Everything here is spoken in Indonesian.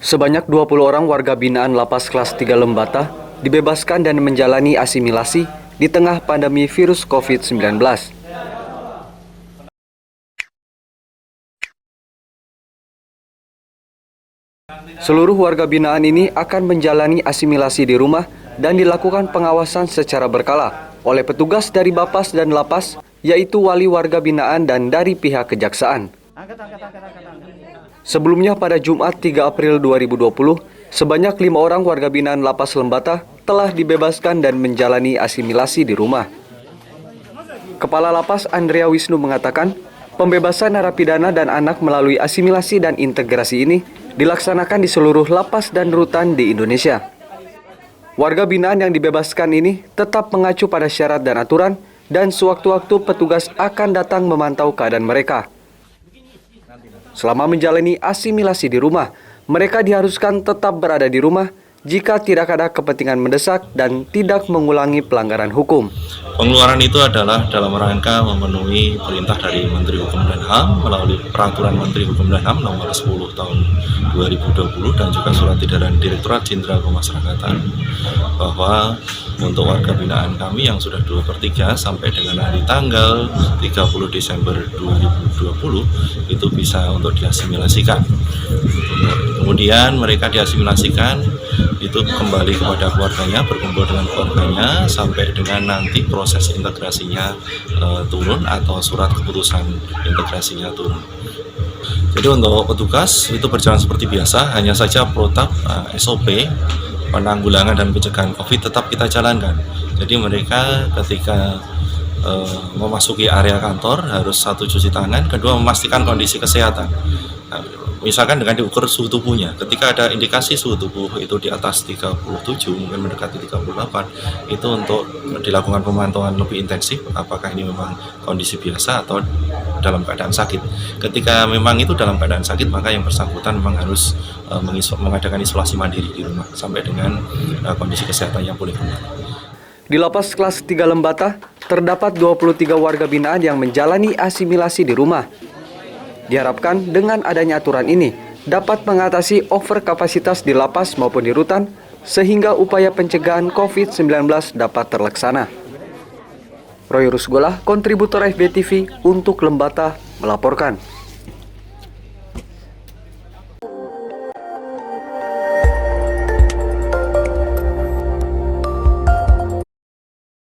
Sebanyak 20 orang warga binaan Lapas Kelas 3 Lembata dibebaskan dan menjalani asimilasi di tengah pandemi virus COVID-19. Seluruh warga binaan ini akan menjalani asimilasi di rumah dan dilakukan pengawasan secara berkala oleh petugas dari Bapas dan Lapas, yaitu wali warga binaan dan dari pihak kejaksaan. Sebelumnya pada Jumat 3 April 2020, sebanyak 5 orang warga binaan Lapas Lembata telah dibebaskan dan menjalani asimilasi di rumah. Kepala Lapas Andrea Wisnu mengatakan, pembebasan narapidana dan anak melalui asimilasi dan integrasi ini dilaksanakan di seluruh lapas dan rutan di Indonesia. Warga binaan yang dibebaskan ini tetap mengacu pada syarat dan aturan, dan sewaktu-waktu petugas akan datang memantau keadaan mereka. Selama menjalani asimilasi di rumah, mereka diharuskan tetap berada di rumah jika tidak ada kepentingan mendesak dan tidak mengulangi pelanggaran hukum. Pengeluaran itu adalah dalam rangka memenuhi perintah dari Menteri Hukum dan HAM melalui Peraturan Menteri Hukum dan HAM nomor 10 tahun 2020 dan juga surat edaran Direktorat Jenderal Pemasyarakatan bahwa untuk warga binaan kami yang sudah 2/3 sampai dengan hari tanggal 30 Desember 2020 itu bisa untuk diasimilasikan. Kemudian mereka diasimilasikan itu kembali kepada keluarganya, berkumpul dengan keluarganya sampai dengan nanti proses integrasinya turun atau surat keputusan integrasinya turun. Jadi untuk petugas itu berjalan seperti biasa, hanya saja protap SOP penanggulangan dan pencegahan COVID tetap kita jalankan. Jadi mereka ketika memasuki area kantor harus satu cuci tangan, kedua memastikan kondisi kesehatan. Nah, misalkan dengan diukur suhu tubuhnya, ketika ada indikasi suhu tubuh itu di atas 37, mungkin mendekati 38, itu untuk dilakukan pemantauan lebih intensif, apakah ini memang kondisi biasa atau dalam keadaan sakit. Ketika memang itu dalam keadaan sakit, maka yang bersangkutan memang harus mengadakan isolasi mandiri di rumah, sampai dengan kondisi kesehatan yang pulih kembali. Di Lapas Kelas 3 Lembata, terdapat 23 warga binaan yang menjalani asimilasi di rumah. Diharapkan dengan adanya aturan ini dapat mengatasi overkapasitas di lapas maupun di rutan, sehingga upaya pencegahan COVID-19 dapat terlaksana. Roy Rusgolah, kontributor FB TV untuk Lembata, melaporkan.